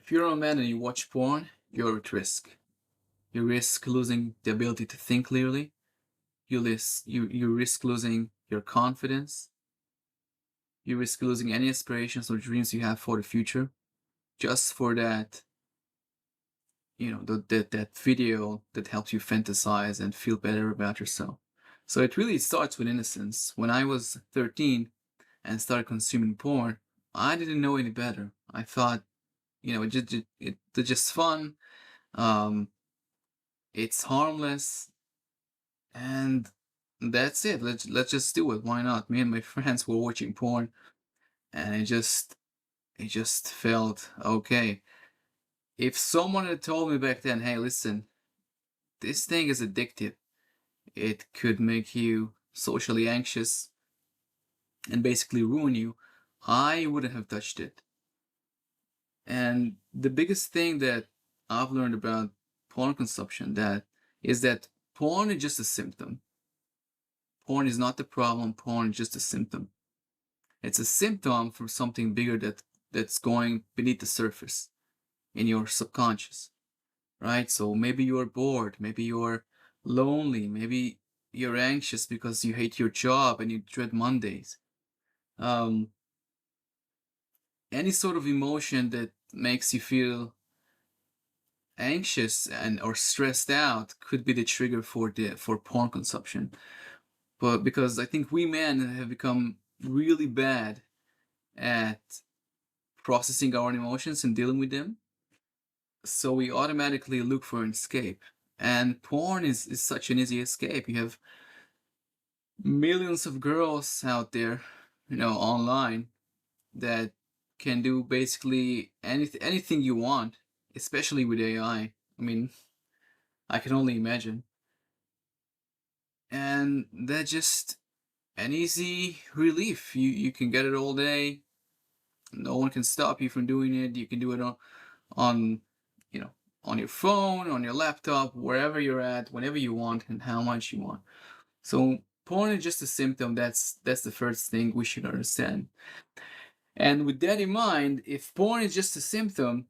If you're a man and you watch porn, you're at risk. You risk losing the ability to think clearly. You risk losing your confidence. You risk losing any aspirations or dreams you have for the future, just for that, that video that helps you fantasize and feel better about yourself. So it really starts with innocence. When I was 13 and started consuming porn, I didn't know any better. I thought, it's just fun. Um, it's harmless, and that's it. Let's just do it. Why not? Me and my friends were watching porn, and it just felt okay. If someone had told me back then, hey, listen, this thing is addictive. It could make you socially anxious and basically ruin you, I wouldn't have touched it. And the biggest thing that I've learned about porn consumption is that porn is just a symptom. Porn is not the problem. Porn is just a symptom. It's a symptom for something bigger that's going beneath the surface in your subconscious, right? So maybe you're bored, maybe you're lonely, maybe you're anxious because you hate your job and you dread Mondays. Um, any sort of emotion that makes you feel anxious and or stressed out could be the trigger for porn consumption. But because I think we men have become really bad at processing our emotions and dealing with them, so we automatically look for an escape. And porn is such an easy escape. You have millions of girls out there, online that can do basically anything you want, especially with AI. I mean, I can only imagine. And that's just an easy relief. You can get it all day. No one can stop you from doing it. You can do it on you know on your phone, on your laptop, wherever you're at, whenever you want, and how much you want. So porn is just a symptom. That's the first thing we should understand. And with that in mind, if porn is just a symptom,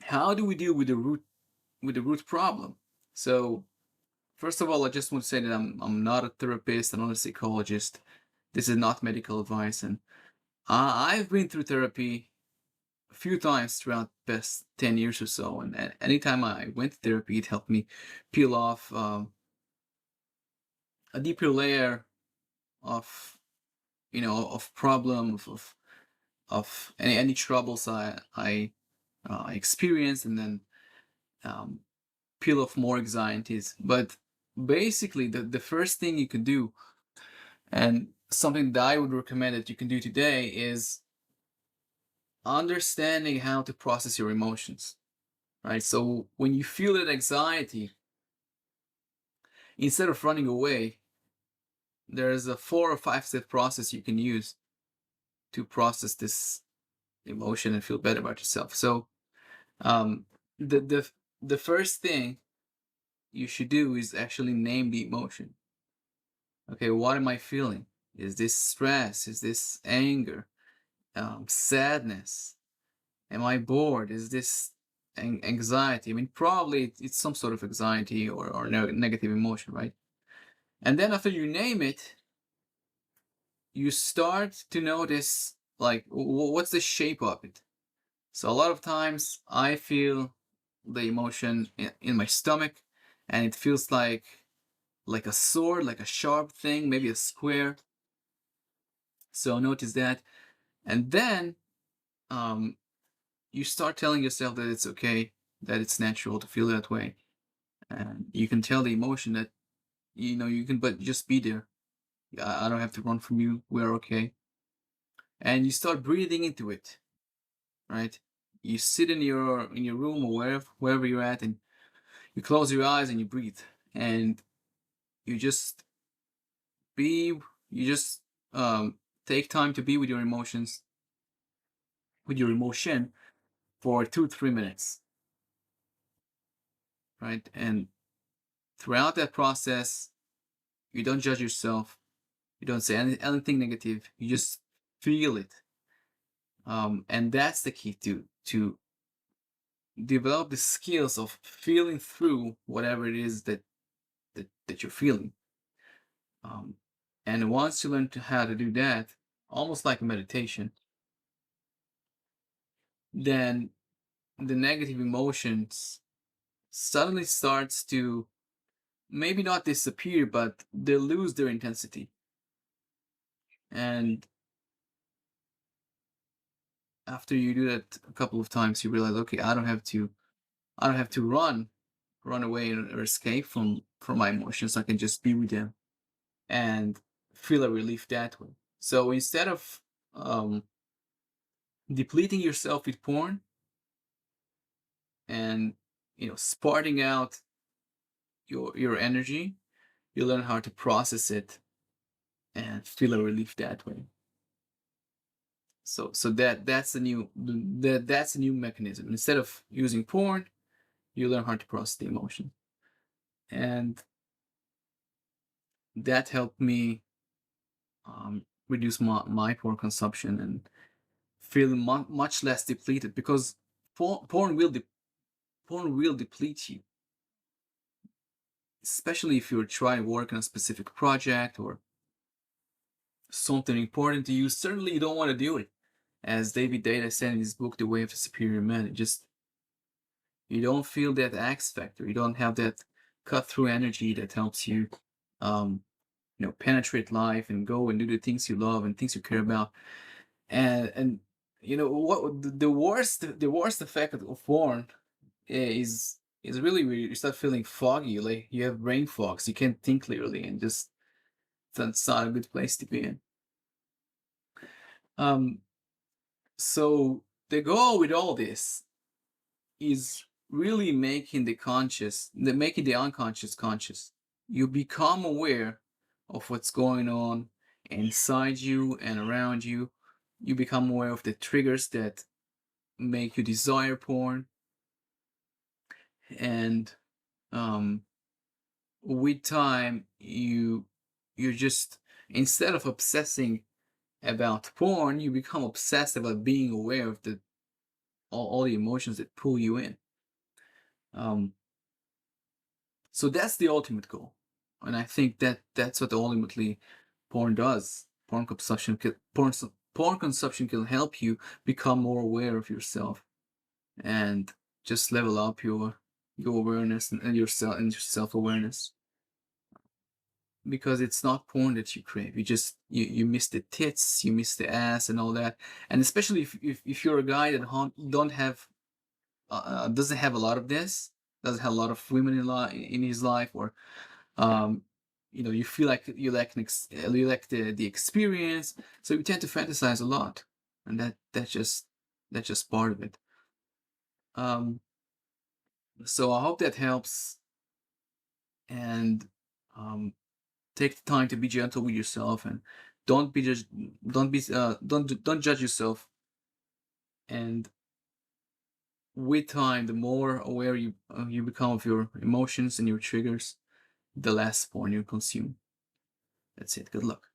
how do we deal with the root problem? So first of all, I just want to say that I'm not a therapist. I'm not a psychologist. This is not medical advice, and I've been through therapy a few times throughout the past 10 years or so, and anytime I went to therapy, it helped me peel off a deeper layer of of problem of any troubles I experienced, and then um, peel off more anxieties. But basically, the first thing you can do, and something that I would recommend that you can do today, is understanding how to process your emotions, right? So when you feel that anxiety, instead of running away, there's a 4 or 5 step process you can use to process this emotion and feel better about yourself. So um, the the the first thing you should do is actually name the emotion. Okay, what am I feeling? Is this stress? Is this anger? Sadness? Am I bored? Is this anxiety? I mean, probably it's some sort of anxiety or negative emotion, right? And then after you name it, you start to notice, like, what's the shape of it. So a lot of times I feel the emotion in my stomach, and it feels like a sword, like a sharp thing, maybe a square. So notice that, and then um, you start telling yourself that it's okay, that it's natural to feel that way, and you can tell the emotion that you can, but just be there. I don't have to run from you. We're okay, and you start breathing into it, right? You sit in your room or wherever you're at, and you close your eyes and you breathe, and you just be you just take time to be with your emotions, with your emotion, for 2 3 minutes, right? And throughout that process, you don't judge yourself, you don't say anything negative, you just feel it. And that's the key to develop the skills of feeling through whatever it is that you're feeling. Um, and once you learn how to do that, almost like meditation, then the negative emotions suddenly starts to maybe not disappear, but they lose their intensity. And after you do that a couple of times, you realize, okay, I don't have to run away or escape from my emotions. I can just be with them and feel a relief that way. So instead of um, depleting yourself with porn and sparting out your energy, you learn how to process it and feel a relief that way. So that's a new mechanism. Instead of using porn, you learn how to process the emotion, and that helped me reduce my porn consumption and feel much less depleted, because porn will deplete you, especially if you're trying to work on a specific project or something important to you. Certainly you don't want to do it. As David Data said in his book, The Way of the Superior Man, you don't feel that X factor. You don't have that cut through energy that helps you, um, penetrate life and go and do the things you love and things you care about. And what the worst effect of porn is really where you start feeling foggy, like you have brain fog, so you can't think clearly, and just that's not a good place to be in. Um, so the goal with all this is really making the unconscious conscious. You become aware of what's going on inside you and around you. You become aware of the triggers that make you desire porn, and um, with time, you just, instead of obsessing about porn, you become obsessed about being aware of all the emotions that pull you in. Um, so that's the ultimate goal, and I think that's what ultimately porn does. Porn consumption can help you become more aware of yourself and just level up your awareness and your self awareness, because it's not porn that you crave. You miss the tits, you miss the ass and all that. And especially if you're a guy that don't have doesn't have a lot of this, doesn't have a lot of women in his life, or um you feel like you lack the experience, so you tend to fantasize a lot, and that's just part of it. um so I hope that helps, and um take the time to be gentle with yourself, and don't be just don't judge yourself. And with time, the more aware you become of your emotions and your triggers, the less porn you consume. That's it. Good luck.